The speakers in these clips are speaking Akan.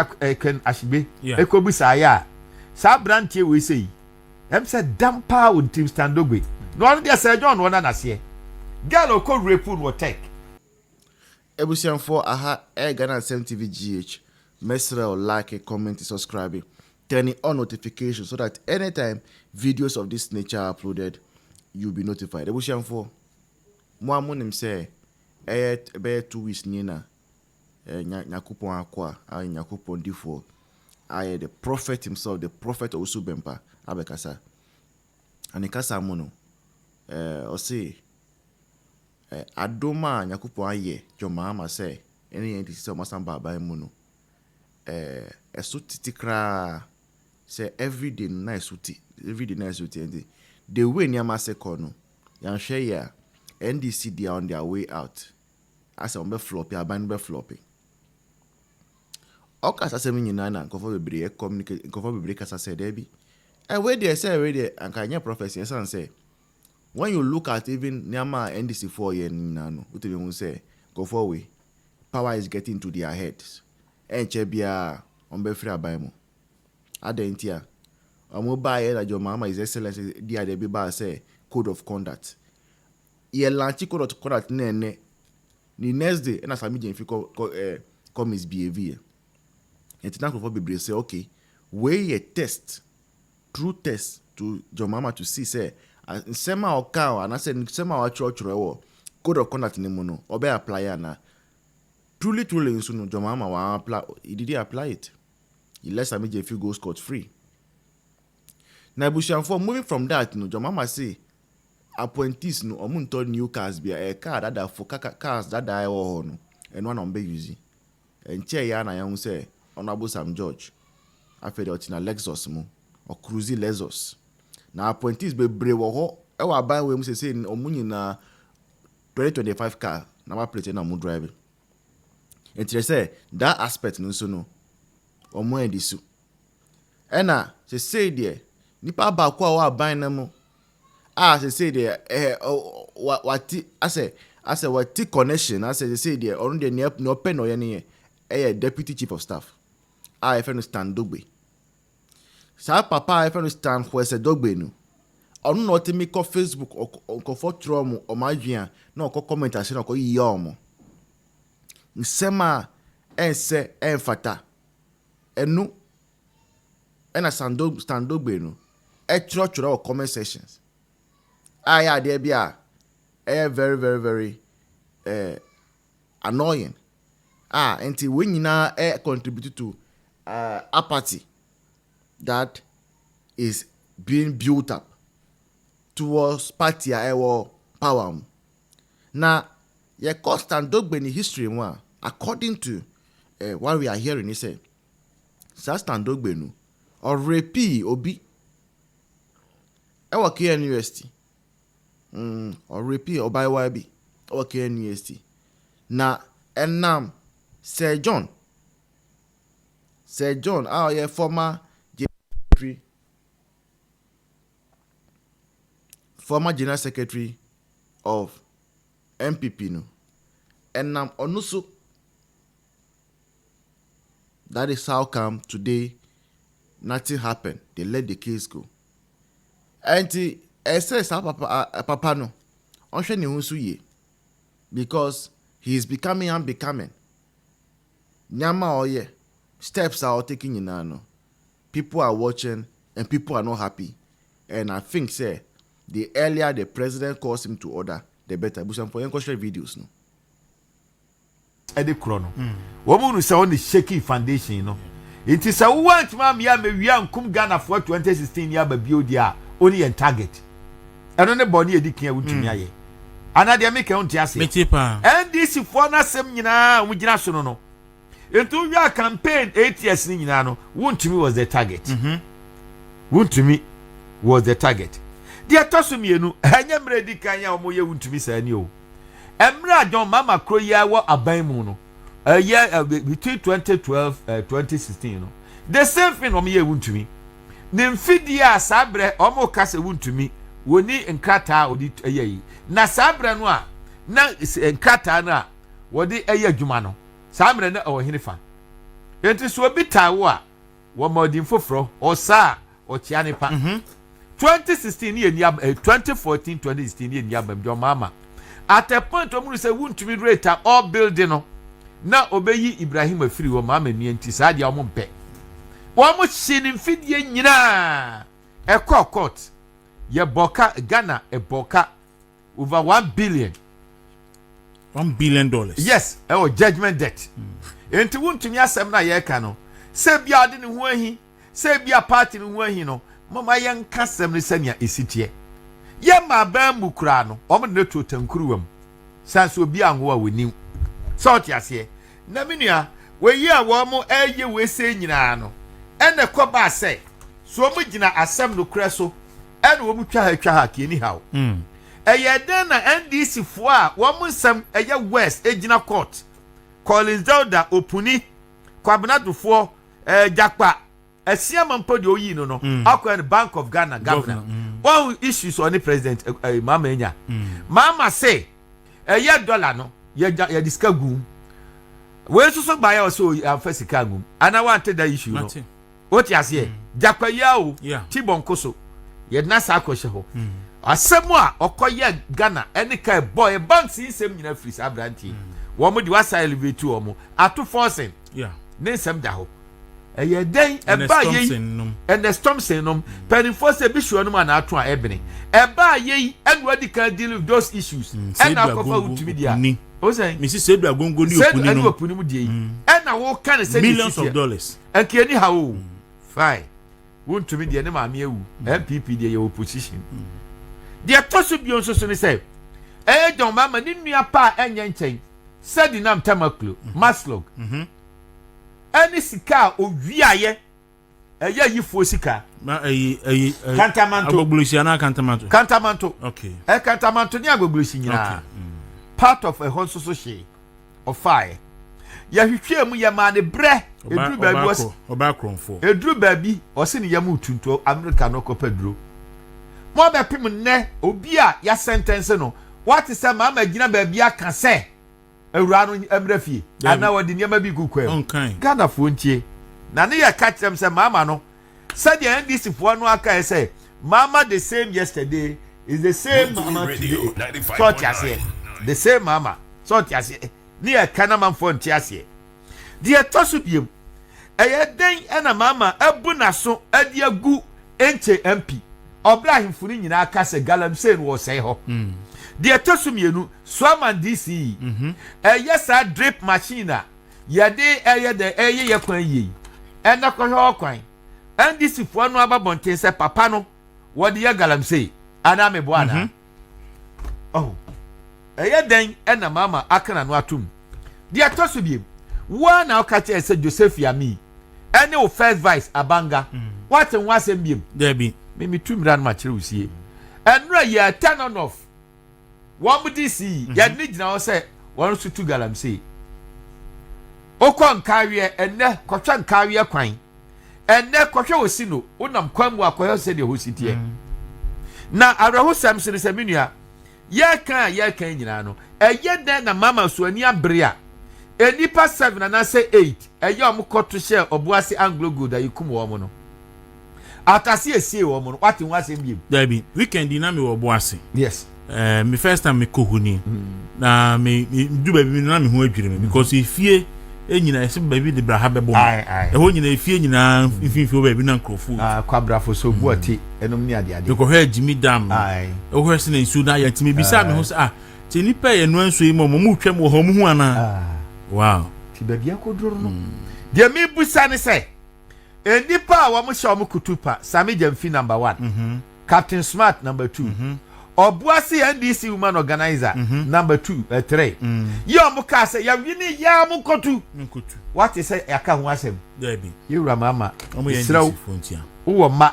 ken ashibe ekobisa ya sa brantie we sei em se dampa on team standogwe no on dia Sir John wona nase girl ko rape no tech ebusianfo aha Ghana 7 TV GH mesra like comment subscribe turn on notifications so that anytime videos of this nature are uploaded you'll be notified. Ebusianfo mo amonim say be 2 weeks nina nyakupon akwa ay nyakupon difo ay the prophet himself, the prophet also bempa abekasa anikasa mono o say adoma nyakupon aye joma ama say ene NDC so masamba aban mu no eso titikra say every day nice uti and the way nyama second no yan share ya NDC they are on their way out as on be floppy aban be floppy okasa se nyina na nkofo bebre communicate nkofo bebre kasa say there be we dey say we dey ankanya prophecy and say when you look at even nyama NDC 4 year nyina no we tell say go forward power is getting to their heads enche bia on be free aban mu adentia omo ba ye la jo mama is excellence dia dey be ba say code of conduct ye launch code of conduct nene the next day na sami je fi come misbehavior and now for be say okay we a test true test to your mama to see say sema oka and I said sema wa church code of conduct ni mono obe apply na truly nso no your mama wa apply he did apply it he let sami je fi go scot free na bushanfo moving from that no your mama say appointees no omunto new cars bia car that for cars that die ho no and one on be use enche ya na yan say Honorable Sam George afede otina Lexus mu or cruisy Lexus na appointees be brewo ho e wa ban we mu say omunyi na 2025 car na ma plate na mu drive enti say that aspect no so no omo edisu ena say there nipa ba kwa wa ban na mu say there wati ase wati connection say there on the no pen no ye ne deputy chief of staff I friend stand dogbe sa papa I friend stand who say dogbe no onu no te me ko Facebook ko fo trom o madwia na o comment ase na ko yi omo nsema ense enfata enu ena stand dogbe no churo o comment sections aya there bia very very very annoying until when you now contribute to apathy that is being built up towards party or power. Now, your constant dogbe in history one, according to what we are hearing, he said, Sastan dogbe no or repi obi. Our KNUST or repi or by YB or KNUST. Now, and now. Sir John, our former general secretary of MPP no, and now onusu. That is how come today nothing happened. They let the case go. And the says papa no, onse ni hunsu ye, because he is becoming unbecoming. Nyama oye steps are taking in no. People are watching and people are not happy. And I think say the earlier the president calls him to order, the better. But some for share videos no. Ede krono. Woman who say on the shaky foundation, you know. It is a want mam ya me wi ankum Ghana for 2016 ya ba biodia only en target. And on the body edikan wutumi aye. Ana de make on tiase. NDC for na sem nyina wugina so no. Into your campaign 8 years ni nyina no wontumi was the target. Wontumi was the target. Dia tosumienu anya mredi kan ya omoye wontumi sa ni o. Emra John Mama Kroya wa aban mu no. Between 2012 2016 no. The same thing omoye wontumi. Ne mfidi a sabre omo kase wontumi woni nkrata odi ayi. Na sabre no a na nkrata no a wodi ayi adwuma no. Sabre na o hene fa. enti so obi tawo a wo modin foforo o sa o chia ne pa 2016 ni 2014 2016 ni abam jo mama at a point omu say wuntumi rate all building no na obeyi Ibrahim afiri wo mama ni enti sa dia omo mpe wo mo shini mfidie nyina e court ye boka Ghana e boka over $1 billion. $1 billion. Yes, judgment debt. Enti wuntumi asem na AYɛka no se bia ade ne ho ahi se bia party ne ho ahi no mama yenka asem ne sania esitie ye ma ban mu kura no omo ne to tankuruwam sanso obi anwo a wonim sort yase na menua we yi a wo mo eye we se nyina no ene ko ba se so omo gina asem no kura so ene wo mu twa ha kieni hawo eye den na NDC fo a wo mo nsem eye West egina court Collins Dauda opuni kwabnadofo jakpa asiama mpo de oyi no akwa Bank of Ghana governor one issues on the president mama enya mama say $1 no ya diska gum we so buy o so afasika gum ana want that issue no what you say jakpa ya o tibonko so ye na sa akɔhye ho asɛm a ɔkɔyɛ Ghana any kai boy bank sinsem nyina free sabranti wo mo di wasa elevate wo mo ato forcing ne nsɛm da ho ɛyɛ den ɛba yɛ and the storm say no pen force be sure no man ato a ebene ɛba yɛ and we can deal with those issues and akɔfa utumi dia o say Mrs. Sedu agongo ni opuni mu die and na wo kan say millions of dollars and kieni hawo fine wontumi dia ne maame ewu MPP dia yɛ opposition dia toso bi onso so ne say John mama ni nua pa enye nkyɛn sedi nam tamaklo maslog ani sika owiaye eye yifo sika ma kantamanto agbogbolisi ana kantamanto okay kantamanto ni agbogbolisi nyina part of a honso so she of fire ya hwehwe mu ya ma ne bre eduru baabi was obakronfo eduru baabi ose ne yamu tunto America no kopaduro mo be pim ne obi a ya sentence no what is mama gina baabi aka se ewura no emrafie ana wodi niam bi gukwa Ghana fo ntie na ne ya catch them say mama no said the NDC fo no aka say mama the same yesterday is the same mama today so tiase the same mama so tiase ne ya kana man fo ntiase de etoso biem den ena mama ebu na so ade agu enche MP obra himfuni nyina aka say galamsey no wo say ho de etosumienu Swaman DC yes a drip machine a yede ye kwan yi ena ko kwan NDC fo no ababonten se papa no wo de ye galamsey ana me bo ana oh den ena mama akana no atum de etosubiem wa na okache se Joseph Yami ene o first vice abanga what en wasem biem there be me tumira no ma kire usie enra ye turn on off one DC ya ni gina wo say won so tu galamsey okon kawie enne kotwa kawie kwan enne kotwa osino unam kwan mu akoyo se de hositie na araho sam se menua ye kan nyina no eye den na mama so ani abre a enipa 7 na say 8 eye omkoto share obuase Anglo Gold ayikum wo mo no atase esie wo mo no wati nwase mbiem there be weekend na me wo obuase yes me first time me kohuni na me du baby na me ho adwire me because ifie enyina ese baby de bra ha bebo ho nyina ifie nyina ifie baby na nkrofo kwabrafo so buoti enom ni ade because he Jimmy Dam o ho ese na nsu na ya timi bisa me ho se ti nipa ye no anso yi mo mu twam ho mu hu ana wow ti baby akodoro no de me busa ne se enipa a wo mo sha mo kutupa Sami Jamfi number 1 Captain Smart number 2 Obuasi NDC woman organizer number 2 3 yo mo ka say ya wini ya mo kotu what is say yaka ho asem there be you mama omo ye NDC frontier wo ma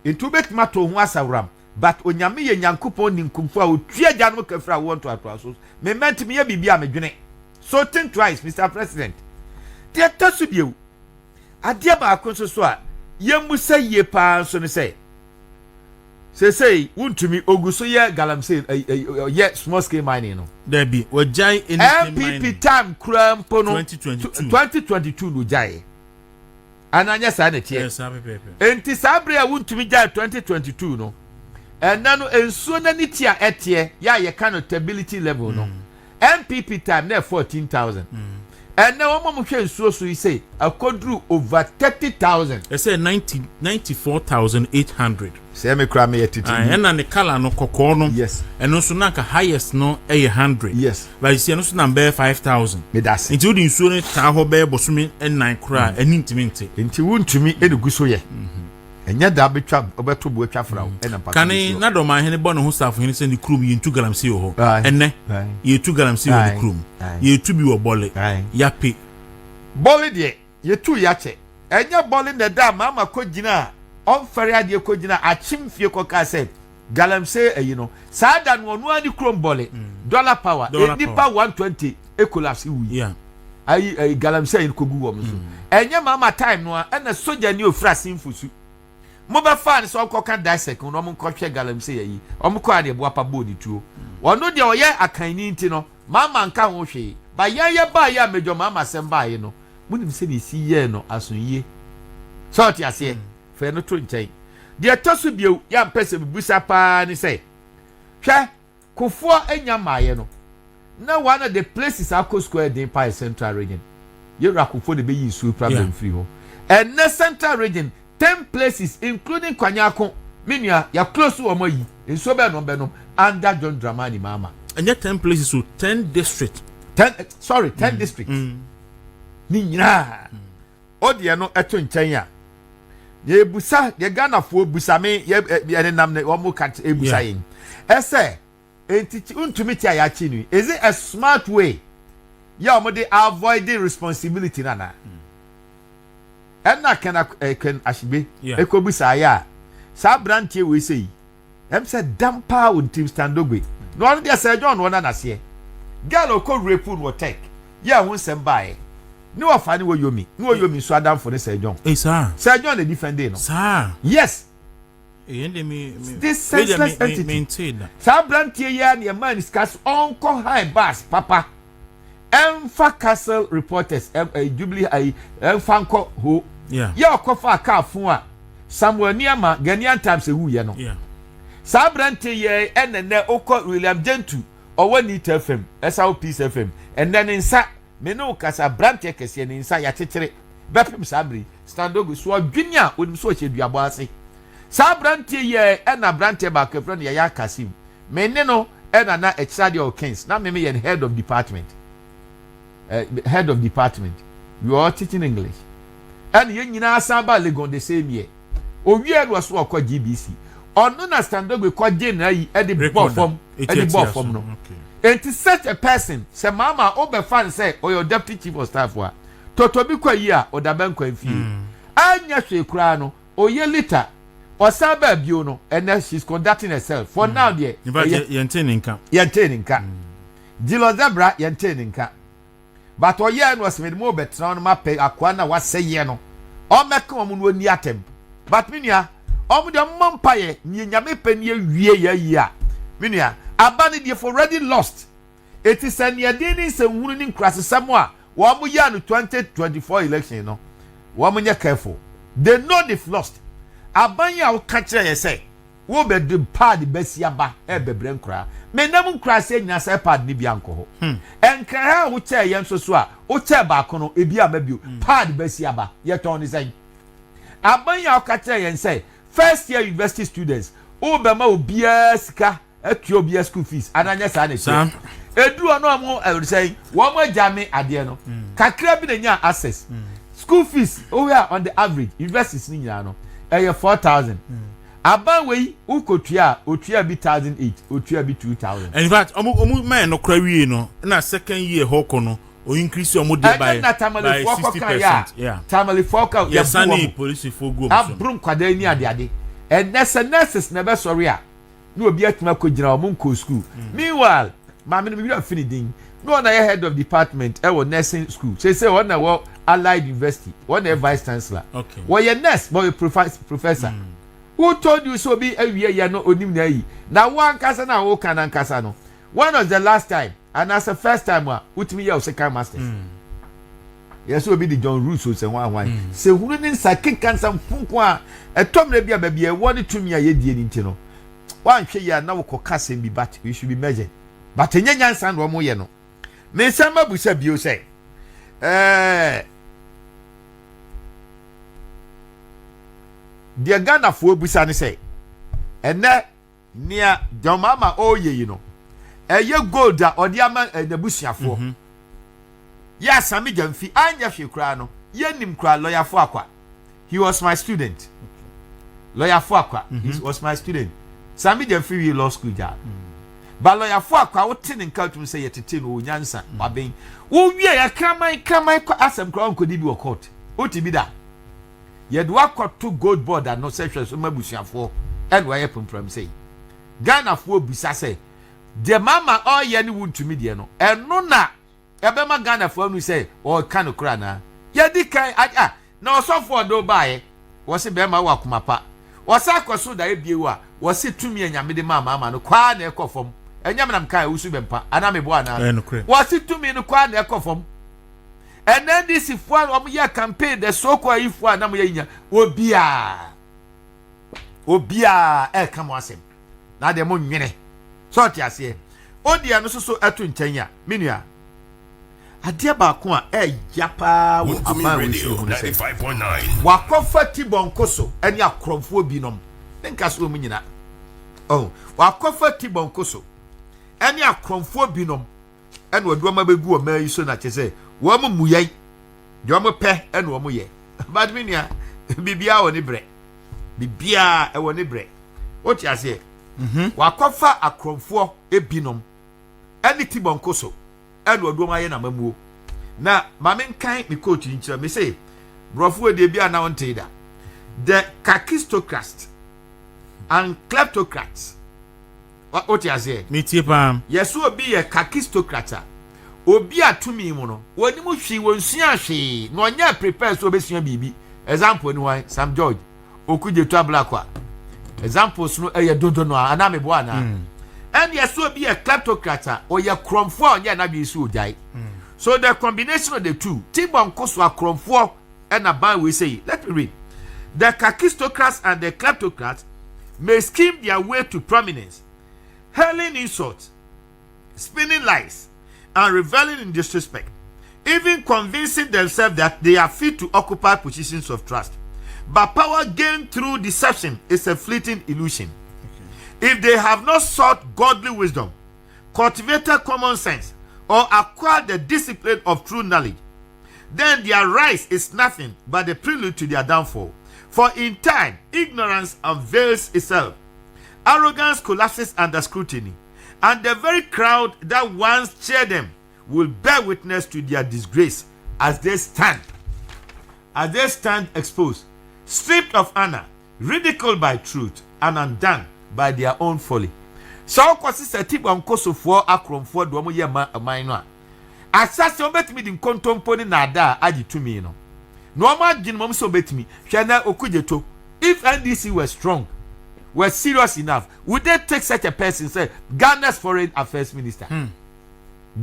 into bet mato ho asawram but onyame ye nyankopon ni nkumfo a otua gya no kafra wo nto ato me ment me ye bibia medwene so think twice Mr President te tasu biu ade ba akonso so a ye musa ye pa so ne say say wuntumi oguso ye galamsey ye small scale mining no there be wajai MPP time krampo no 2022 no jai ananya sa na tie yes pepe enti sabre a wuntumi jai 2022 no enna no ensuo na nitia etie ya ye accountability level no MPP time na 14,000 enna wo mo hwe ensuo so say akodru over 30,000 I say 94,800 say me kra me yetiti enna ne kala no kokko no yes eno so na ka highest no 100 yes but you see eno so na be 5,000 me das nti wodi nsuo ne ta ho be bosome ennan kra ani ntimente nti wuntumi enuguso ye enya da betwa obeto bo atwa fra wo ena papa kane na do ma hene bo no ho staff hene se ni krum yi ntu galamsi ho enne ye tu galamsi ho ni krum ye tu bi wo bole ya pe bole de ye tu ya che enya bole ne da mama ko gina on fere ade ko gina achimfie ko ka se galamsi you know sada no onu ani krum bole dollar power nipa 120 ekolapse wi yeah ai galamsi ko gu wo mso enya mama time no ena soja ni ofra simfusu mo ba fan so ko kan dissect no mo ko hwe galamsey yi o mo ko ade bo apa bo ni tuo wono de oye akanni nti no mama nka ho hwe ba ye ba ya mejo mama sem ba yi no munim se ni si ye no asonye so ti ase fe no to nchen de tosu biu ya mpese bibusa pa ni se hwe kofo enya maye no na one of the places akọ square dey pa central region ye rakofo de be yi su problem free ho and the central region 10 places including Kwanyako minia ya close to omoyi enso be no under John Dramani mama and yet 10 places so 10 district 10 districts ni nyina o de no eto nchen ya ye busa ye Ghana fo busa me ye nam ne omo kat ebusa yin ese enti untumi ti ya chi ni is it a smart way ya omo dey avoiding responsibility nana enna ken ashibe ekobusa ya sa brantie we sei em se dampa on team standogwe no on dia se John wona na se girl ko repu no tek ya hu sem bae ni wa fa ni wo yomi so adam for se John sir John the defender no sir yes yende me this senseless entity sa brantie ya na man discuss onko high bass papa Emfa Castle reporters Jubilee Emfanko ho ya okofa aka fun a Samuel Niama Ghanaian Times ewu ye no sa brante ye enene okọ William Gentu owani FM SOP FM enene nsa me no kasa brante kese ne nsa ya tetire bepem sabri standogo so adwunia onim so cheduabo ase sa brante ye ena brante ba kefro ne ya Kasim me ne no ena na Exadio Kings na me ye head of department head of department you are teaching English and you nyina samba legon the same year owie no so okọ GBC ono na standard ko je na yi e the ball form no and to such a person say mama obe fan say or your deputy chief of staff wa totobi kwa yi a odaban kwa mfie anya hwe kura no oye liter osaba bio no and she's conducting herself for now there yente nka Dilo Zebra yente nka but oye no was me mo betra no mape akwa na waseye no o meka omu no ni atem but minia omu de mampaye ni nyame pani awie ya yi a minia abani de for already lost it is an yadini se hunu ni nkrasesam a wo mu ya no 2024 election no wo mu nya careful they know they've lost abanya wo ka kire ye say wo be de pad besiaba e bebre nkra menam nkra se nyina se pad ni bia nko ho enkra wo che ye nso so a wo che ba ko no ebi amabio pad besiaba ye ton ni say abanya wo ka kire ye say first year university students wo be ma obia sika atuo bia school fees ananya sa na che edu ono am say wo mo jame ade no kakra bi na nya access school fees we are on the average universities ni nyina no 4,000 aban we ukotua otua bi 1,008 otua bi 2,000 and in fact omu man no kra wie no na second year hoko no o increase omu dey by 60%. Yeah, tamale foka ya sani police for go abrum kwada ni ade and nurses never sorry a no obi atuma ko gina omu nko school meanwhile ma me no bi afini din no na head of department e wo nursing school say one na wo allied university one na vice chancellor okay wo ye nurse but professor Who told you so be a year no onim na one kasa na wo kan kasa no. When was the last time? And as the first time utimi ya second masters. Yes, will be the John Russo say one. Say who didn't say cancer punkwa a tom na bia baby e won to me ye die nti no. Wan hwe ya na wo kokase bi but we should be measured. But enya nyansa no mo ye no. Me sama busa bio say deɛ Ghanafoɔ busa ne sɛ ɛnɛ nea Jomama oye yi no ɛyɛ gold a ɔde ama n'abusuafoɔ yɛ asame gyamfi anya hwe kura no yɛnim kura lawyer fo akwa he was my student lawyer fo akwa he was my student same gyamfi wi law school ja ba lawyer fo akwa wote ne nka tum sɛ yɛtete no onyansa waben wo wie ya kraman asɛm kura nkodi bi wɔ court oti bi da yɛde wakɔto gold board no sɛ hwɛ so mabusuafoɔ ɛna wɔyɛ pompram sɛ Ghanafoɔ busa sɛ de mama ɔyɛ ne wuntumi deɛ no ɛno na ɛbɛma Ghanafoɔ no sɛ ɔka no kora na yɛdi kan na ɔsɔfoɔ do baeɛ wɔse bɛma wɔ akoma pa wɔsa akɔso da ebie wa wɔse tumi anyame de mama no kwaa na ɛkɔ fam ɛnyam nam kai wusu bɛmpa ana mebo ana wɔse tumi no kwaa na ɛkɔ fam NDC fo am ya campaign the so-called ifo anam ya nya obia e ka mo asem na de mo nwene so ti ase odia no so eto nkyɛn ya menua ade ba ko a yapa wo aman wo so 95.9 wakɔfa tibonko so ɛne akrɔmfo binom ne nka so mu nyina wakɔfa tibonko so ɛne akrɔmfo binom ɛne oduoma begu o mai so na kyese wɔn mu yɛn deɛ wɔn pɛ ɛna wɔn yɛ badminia bibia wɔ ne brɛ bibia ɛwɔ ne brɛ o ti aseɛ wakɔfa akrɔmfoɔ ebinom ɛne tibɔnko so ɛna wɔn ayɛ na mamuo na maame nkan ne coach nkyerɛ me sɛ brɔfo de bia na wɔn te da the kakistocrats and kleptocrats o ti aseɛ me tie pam yeso obi yɛ kakistocrata obi atumi mu no woni mu hwi wonsua hwe no nya prepare so obesua bibi example ni wan Sam George okuje to ablakwa examples no eye dodo no ana mebo ana and yeso obi a kleptocrat o ye kromfo onya na bi su ojai so the combination of the two tibon koso akromfo and a ban we say let me read the kakistocrats and the kleptocrats may scheme their way to prominence hurling insults spinning lies and reveling in disrespect, even convincing themselves that they are fit to occupy positions of trust. But power gained through deception is a fleeting illusion. If they have not sought godly wisdom, cultivated common sense, or acquired the discipline of true knowledge, then their rise is nothing but the prelude to their downfall. For in time, ignorance unveils itself, arrogance collapses under scrutiny, and the very crowd that once cheered them will bear witness to their disgrace as they stand exposed, stripped of honor, ridiculed by truth, and undone by their own folly. So kwasi setibo nkosofo akromfo do mo ye man no a asase obetimi di nkontompo ni nada agitumi no no ma gin mom so obetimi hwe na okujeto if NDC were strong, were serious enough, would they take such a person, say, Ghana's foreign affairs minister?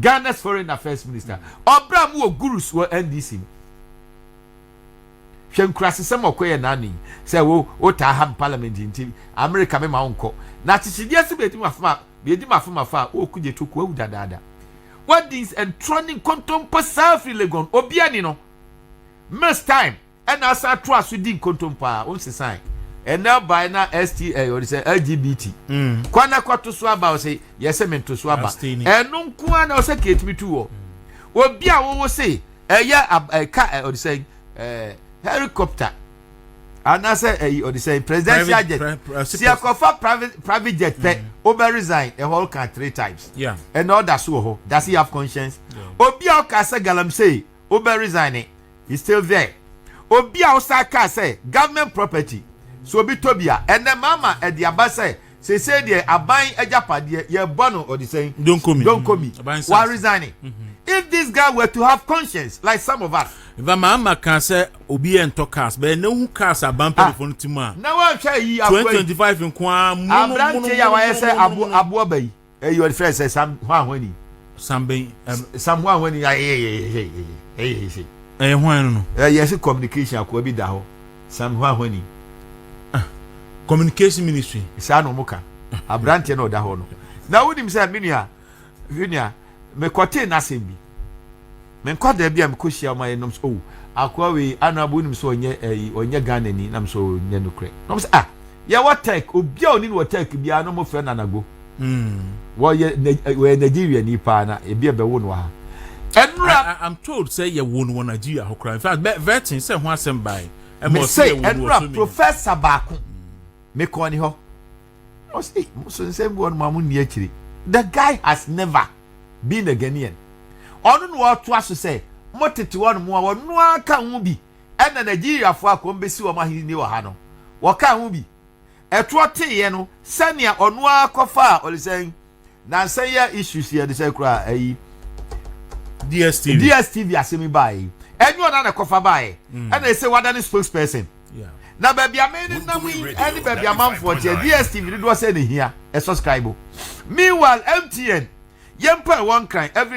Ghana's foreign affairs minister. Obramu o gurus were NDC. Shem krasi some okoye nani. Say, wo ta have parliament in TV. America me ma unko. Na tishidi esi beti mafuma o kuje tuku we udadada. What is entroning kontompo self-legon? Obiani no. Most time. And asa trust we din kontompa. On se sign. And now by now STA or say LGBT. Kwana kwa to swaba say yes men to swaba. And no kwana say kate me too. Obia wo say a car or say helicopter. And I say or say presidential jet. See a private jet pay over resign a whole country 3 times. Yeah. And all that so does he have conscience? Obia kasa galam say over resigning. He's still there. Obia osaka say government property. So be Tobia and the mama at the abase say the abain ejapade ye bono or the saying don't come me while resigning. If this guy were to have conscience like some of us If mama can say obi en to cars but no who cars abam telephone tima na wa hwa yi 2025 nkwa abrante ya wa say abo abai your friend say sam hwani samben sam hwani hwan no yes communication akwa bi da ho sam hwani communication ministry sa no muka abrante na oda ho no na wonim say menua me kote na sem bi me kwada bia me koshia ma yenom so akwa we anabu nim so onye Ghana ni nam so nye no kre no say ya what tech obia oni no tech bia no mo fe na nago wo ye Nigeria ni pa na e bia be wo no ha enra I'm told say ye wo no Nigeria ho kra in fact vetting say ho asem by me say enra professor baako me ko ni ho o say so nsem bo no mamu ni akiri the guy has never been a Ghanaian onu no to aso say motete won mo wonu aka hu bi na Nigeria fo akombesi wo mahini wo ha no wo ka hu bi eto teye no sania onu akofa olisen na say ya issues here dey say kura DSTV asemi bai enyo na kofa bai na say wadani spokesperson na baby ameni na mu any baby amanfo che DSTV do say ne hia e subscribe meanwhile MTN yempa one kind every